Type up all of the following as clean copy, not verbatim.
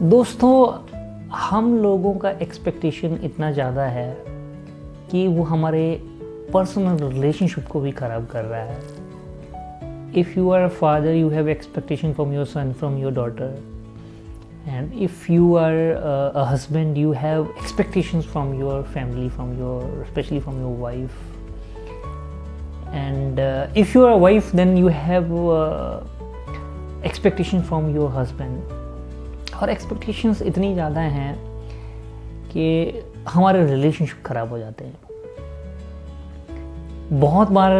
दोस्तों, हम लोगों का एक्सपेक्टेशन इतना ज़्यादा है कि वो हमारे पर्सनल रिलेशनशिप को भी ख़राब कर रहा है. If you are a father, you have expectation from your son, from your daughter. And if you are a husband, you have expectations from your family, especially from your wife. And if you are a wife, then you have expectation from your husband. और expectations इतनी ज़्यादा हैं कि हमारे relationship ख़राब हो जाते हैं. बहुत बार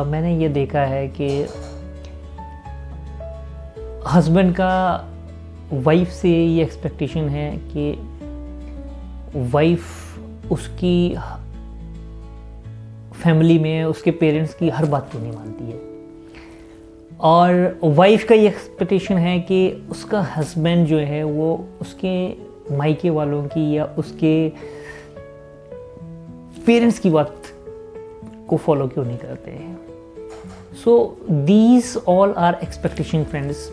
मैंने ये देखा है कि हस्बैंड का वाइफ से ये एक्सपेक्टेशन है कि वाइफ उसकी फैमिली में उसके पेरेंट्स की हर बात क्यों नहीं मानती है, और वाइफ का ये एक्सपेक्टेशन है कि उसका हस्बैंड जो है वो उसके मायके वालों की या उसके पेरेंट्स की बात को फॉलो क्यों नहीं करते हैं. So these all are expectation friends.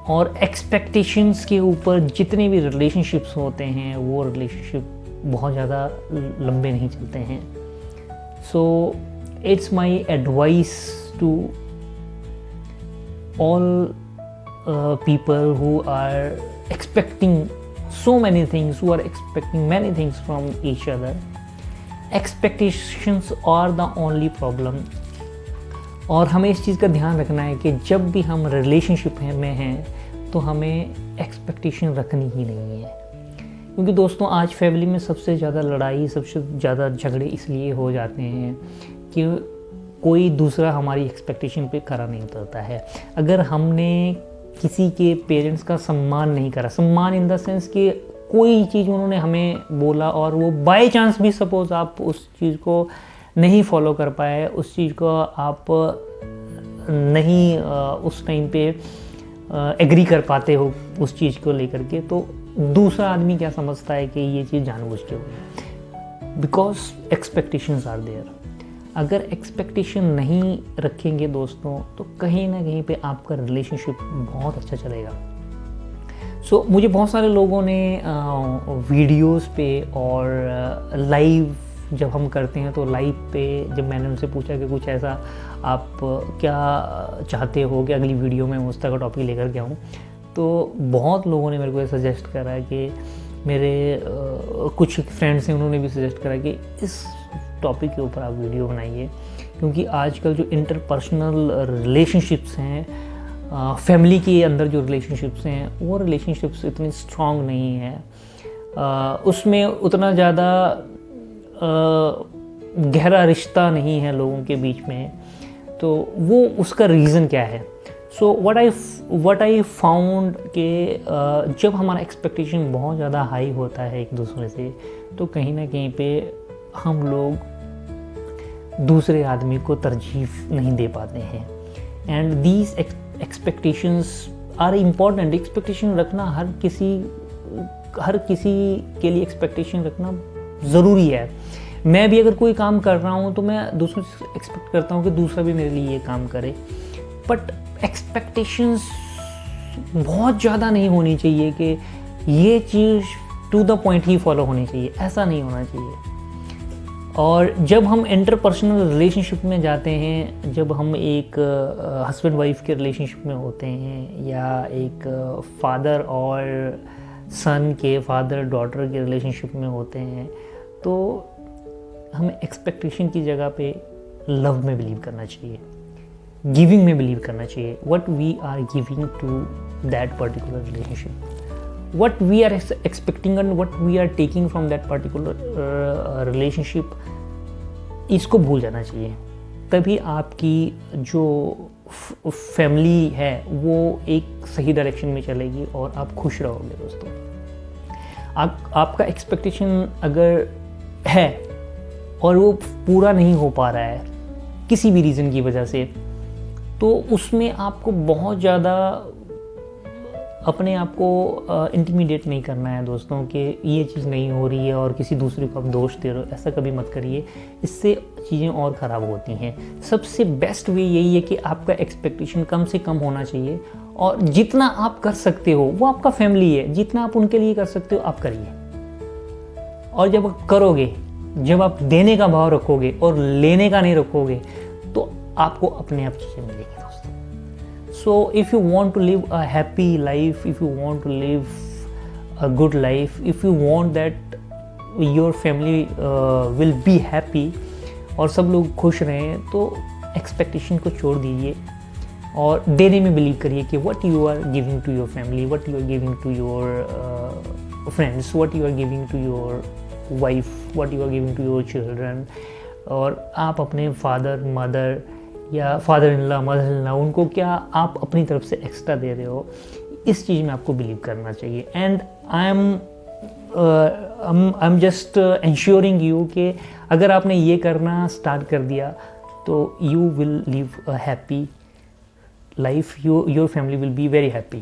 और एक्सपेक्टेशंस के ऊपर जितने भी रिलेशनशिप्स होते हैं वो रिलेशनशिप बहुत ज़्यादा लंबे नहीं चलते हैं. So it's my advice to all people who are expecting so many things, who are expecting many things from each other. Expectations are the only problem. और हमें इस चीज़ का ध्यान रखना है कि जब भी हम रिलेशनशिप में हैं तो हमें एक्सपेक्टेशन रखनी ही नहीं है. क्योंकि दोस्तों, आज फैमिली में सबसे ज़्यादा लड़ाई, सबसे ज़्यादा झगड़े इसलिए हो जाते हैं कि कोई दूसरा हमारी एक्सपेक्टेशन पे खरा नहीं उतरता है. अगर हमने किसी के पेरेंट्स का सम्मान नहीं करा, सम्मान इन द सेंस कि कोई चीज़ उन्होंने हमें बोला और वो बाय चांस भी सपोज़ आप उस चीज़ को नहीं फॉलो कर पाए, उस चीज़ को आप नहीं उस टाइम पे एग्री कर पाते हो उस चीज़ को लेकर के, तो दूसरा आदमी क्या समझता है कि ये चीज़ जानबूझ के हुई. Because expectations are there. अगर एक्सपेक्टेशन नहीं रखेंगे दोस्तों तो कहीं ना कहीं पे आपका रिलेशनशिप बहुत अच्छा चलेगा. सो मुझे बहुत सारे लोगों ने वीडियोस पे और लाइव जब हम करते हैं तो लाइव पे जब मैंने उनसे पूछा कि कुछ ऐसा आप क्या चाहते हो कि अगली वीडियो में उस तरह का टॉपिक लेकर के आऊँ, तो बहुत लोगों ने मेरे को सजेस्ट करा कि मेरे कुछ फ्रेंड्स हैं, उन्होंने भी सजेस्ट करा कि इस टॉपिक के ऊपर आप वीडियो बनाइए. क्योंकि आजकल जो इंटरपर्सनल रिलेशनशिप्स हैं, फैमिली के अंदर जो रिलेशनशिप्स हैं, वो रिलेशनशिप्स इतनी स्ट्रॉन्ग नहीं है. उसमें उतना ज़्यादा गहरा रिश्ता नहीं है लोगों के बीच में. तो वो उसका रीज़न क्या है? सो व्हाट आई फाउंड कि जब हमारा एक्सपेक्टेशन बहुत ज़्यादा हाई होता है एक दूसरे से, तो कहीं ना कहीं पे हम लोग दूसरे आदमी को तरजीह नहीं दे पाते हैं. And these expectations are important. Expectation रखना हर किसी के लिए एक्सपेक्टेशन रखना ज़रूरी है. मैं भी अगर कोई काम कर रहा हूँ तो मैं दूसरों से एक्सपेक्ट करता हूँ कि दूसरा भी मेरे लिए ये काम करे. बट एक्सपेक्टेशंस बहुत ज़्यादा नहीं होनी चाहिए कि ये चीज़ टू द पॉइंट ही फॉलो होनी चाहिए, ऐसा नहीं होना चाहिए. और जब हम इंटरपर्सनल रिलेशनशिप में जाते हैं, जब हम एक हस्बैंड वाइफ के रिलेशनशिप में होते हैं, या एक फादर और सन के, फादर डॉटर के रिलेशनशिप में होते हैं, तो हमें एक्सपेक्टेशन की जगह पे लव में बिलीव करना चाहिए, गिविंग में बिलीव करना चाहिए. What we are giving to that particular relationship, what we are expecting and what we are taking from that particular relationship, इसको भूल जाना चाहिए. तभी आपकी जो फैमिली है वो एक सही डायरेक्शन में चलेगी और आप खुश रहोगे. दोस्तों, आपका एक्सपेक्टेशन अगर है और वो पूरा नहीं हो पा रहा है किसी भी रीज़न की वजह से, तो उसमें आपको बहुत ज़्यादा अपने आप को इंटिमिडेट नहीं करना है दोस्तों कि ये चीज़ नहीं हो रही है और किसी दूसरे को आप दोष दे रहे हो. ऐसा कभी मत करिए, इससे चीज़ें और ख़राब होती हैं. सबसे बेस्ट वे यही है कि आपका एक्सपेक्टेशन कम से कम होना चाहिए और जितना आप कर सकते हो वो आपका फैमिली है, जितना आप उनके लिए कर सकते हो आप करिए। और जब आप करोगे, जब आप देने का भाव रखोगे और लेने का नहीं रखोगे, तो आपको अपने आप चीज़ें मिलेंगी दोस्तों। So if you want to live a happy life, if you want to live a good life, if you want that your family will be happy और सब लोग खुश रहें, तो एक्सपेक्टेशन को छोड़ दीजिए और देने में बिलीव करिए कि what you are giving to your family, what you are giving to your friends, what you are giving to your wife, what you are giving to your children, और आप अपने फादर मदर या father in law mother in law उनको क्या आप अपनी तरफ से एक्स्ट्रा दे रहे हो, इस चीज़ में आपको बिलीव करना चाहिए। And I am just ensuring you कि अगर आपने ये करना स्टार्ट कर दिया तो you will live a happy life, your family will be very happy.